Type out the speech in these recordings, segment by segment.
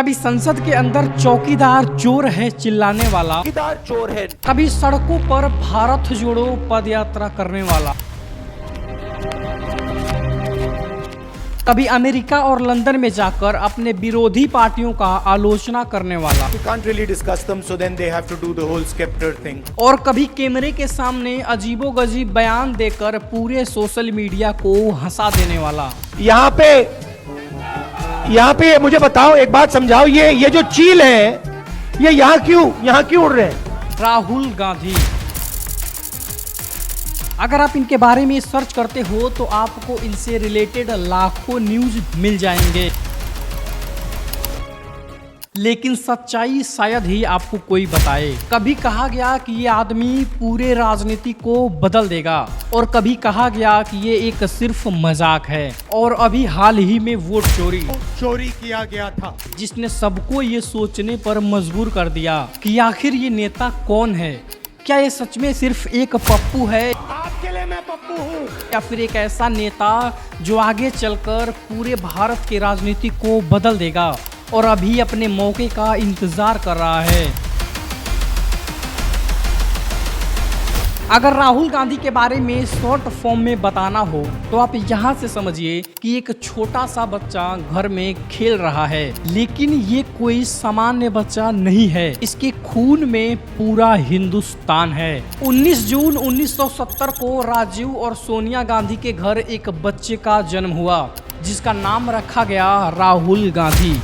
कभी संसद के अंदर चौकीदार चोर है चिल्लाने वाला, चौकीदार चोर है। कभी सड़कों पर भारत जोड़ो पदयात्रा करने वाला, कभी अमेरिका और लंदन में जाकर अपने विरोधी पार्टियों का आलोचना करने वाला, You can't really discuss them, so then they have to do the whole scepter thing. और कभी कैमरे के सामने अजीबोगरीब बयान देकर पूरे सोशल मीडिया को हंसा देने वाला। यहाँ पे मुझे बताओ, एक बात समझाओ, ये जो चील है ये यहाँ क्यों उड़ रहे हैं? राहुल गांधी। अगर आप इनके बारे में सर्च करते हो तो आपको इनसे रिलेटेड लाखों न्यूज मिल जाएंगे, लेकिन सच्चाई शायद ही आपको कोई बताए। कभी कहा गया कि ये आदमी पूरे राजनीति को बदल देगा, और कभी कहा गया कि ये एक सिर्फ मजाक है, और अभी हाल ही में वोट चोरी किया गया था, जिसने सबको ये सोचने पर मजबूर कर दिया कि आखिर ये नेता कौन है। क्या ये सच में सिर्फ एक पप्पू है, आपके लिए मैं पप्पू हूँ, या फिर एक ऐसा नेता जो आगे चलकर पूरे भारत की राजनीति को बदल देगा और अभी अपने मौके का इंतजार कर रहा है। अगर राहुल गांधी के बारे में शॉर्ट फॉर्म में बताना हो तो आप यहाँ से समझिए कि एक छोटा सा बच्चा घर में खेल रहा है, लेकिन ये कोई सामान्य बच्चा नहीं है, इसके खून में पूरा हिंदुस्तान है। 19 जून 1970 को राजीव और सोनिया गांधी के घर एक बच्चे का जन्म हुआ, जिसका नाम रखा गया राहुल गांधी।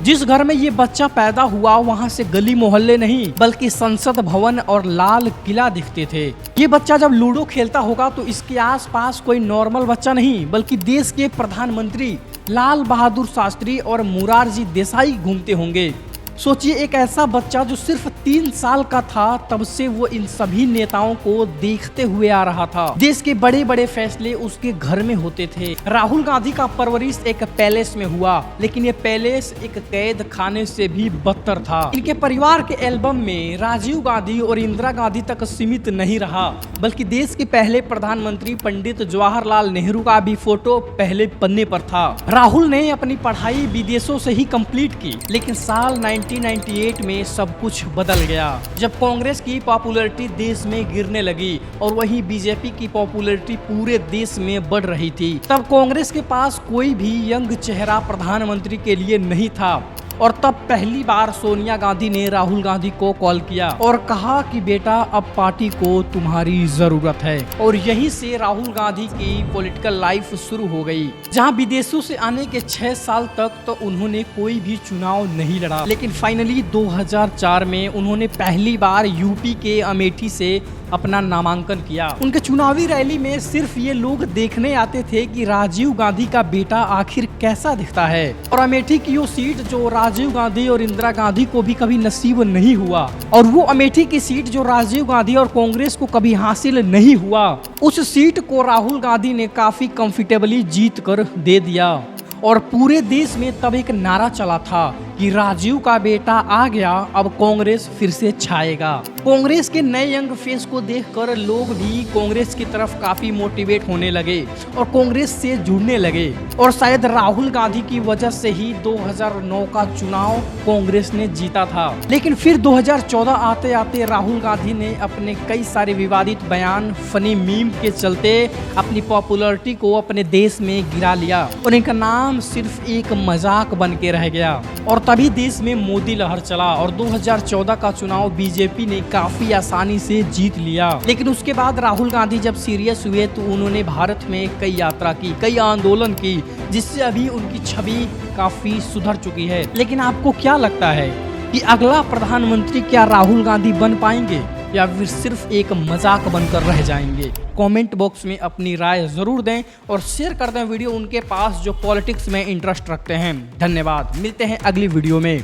जिस घर में ये बच्चा पैदा हुआ वहाँ से गली मोहल्ले नहीं बल्कि संसद भवन और लाल किला दिखते थे। ये बच्चा जब लूडो खेलता होगा तो इसके आसपास कोई नॉर्मल बच्चा नहीं बल्कि देश के प्रधानमंत्री लाल बहादुर शास्त्री और मोरारजी देसाई घूमते होंगे। सोचिए, एक ऐसा बच्चा जो सिर्फ 3 साल का था तब से वो इन सभी नेताओं को देखते हुए आ रहा था। देश के बड़े बड़े फैसले उसके घर में होते थे। राहुल गांधी का परवरिश एक पैलेस में हुआ, लेकिन ये पैलेस एक कैद खाने से भी बदतर था। इनके परिवार के एल्बम में राजीव गांधी और इंदिरा गांधी तक सीमित नहीं रहा, बल्कि देश के पहले प्रधानमंत्री पंडित जवाहरलाल नेहरू का भी फोटो पहले पन्ने पर था। राहुल ने अपनी पढ़ाई विदेशों से ही कंप्लीट की, लेकिन साल 1998 में सब कुछ बदल गया जब कांग्रेस की पॉपुलैरिटी देश में गिरने लगी और वहीं बीजेपी की पॉपुलैरिटी पूरे देश में बढ़ रही थी। तब कांग्रेस के पास कोई भी यंग चेहरा प्रधानमंत्री के लिए नहीं था, और तब पहली बार सोनिया गांधी ने राहुल गांधी को कॉल किया और कहा कि बेटा, अब पार्टी को तुम्हारी जरूरत है। और यहीं से राहुल गांधी की पॉलिटिकल लाइफ शुरू हो गई, जहां विदेशों से आने के 6 साल तक तो उन्होंने कोई भी चुनाव नहीं लड़ा, लेकिन फाइनली 2004 में उन्होंने पहली बार यूपी के अमेठी से अपना नामांकन किया। उनके चुनावी रैली में सिर्फ ये लोग देखने आते थे कि राजीव गांधी का बेटा आखिर कैसा दिखता है, और अमेठी की वो सीट जो राजीव गांधी और इंदिरा गांधी को भी कभी नसीब नहीं हुआ, और वो अमेठी की सीट जो राजीव गांधी और कांग्रेस को कभी हासिल नहीं हुआ, उस सीट को राहुल गांधी ने काफी कंफर्टेबली जीत कर दे दिया। और पूरे देश में तब एक नारा चला था कि राजीव का बेटा आ गया, अब कांग्रेस फिर से छाएगा। कांग्रेस के नए यंग फेस को देखकर लोग भी कांग्रेस की तरफ काफी मोटिवेट होने लगे और कांग्रेस से जुड़ने लगे, और शायद राहुल गांधी की वजह से ही 2009 का चुनाव कांग्रेस ने जीता था। लेकिन फिर 2014 आते आते राहुल गांधी ने अपने कई सारे विवादित बयान, फनी मीम के चलते अपनी पॉपुलैरिटी को अपने देश में गिरा लिया, और इनका नाम सिर्फ एक मजाक बन के रह गया। और तभी देश में मोदी लहर चला और 2014 का चुनाव बीजेपी ने काफी आसानी से जीत लिया। लेकिन उसके बाद राहुल गांधी जब सीरियस हुए तो उन्होंने भारत में कई यात्रा की, कई आंदोलन की, जिससे अभी उनकी छवि काफी सुधर चुकी है। लेकिन आपको क्या लगता है कि अगला प्रधानमंत्री क्या राहुल गांधी बन पाएंगे या फिर सिर्फ एक मजाक बनकर रह जाएंगे? कमेंट बॉक्स में अपनी राय जरूर दें और शेयर कर दें वीडियो उनके पास जो पॉलिटिक्स में इंटरेस्ट रखते हैं। धन्यवाद, मिलते हैं अगली वीडियो में।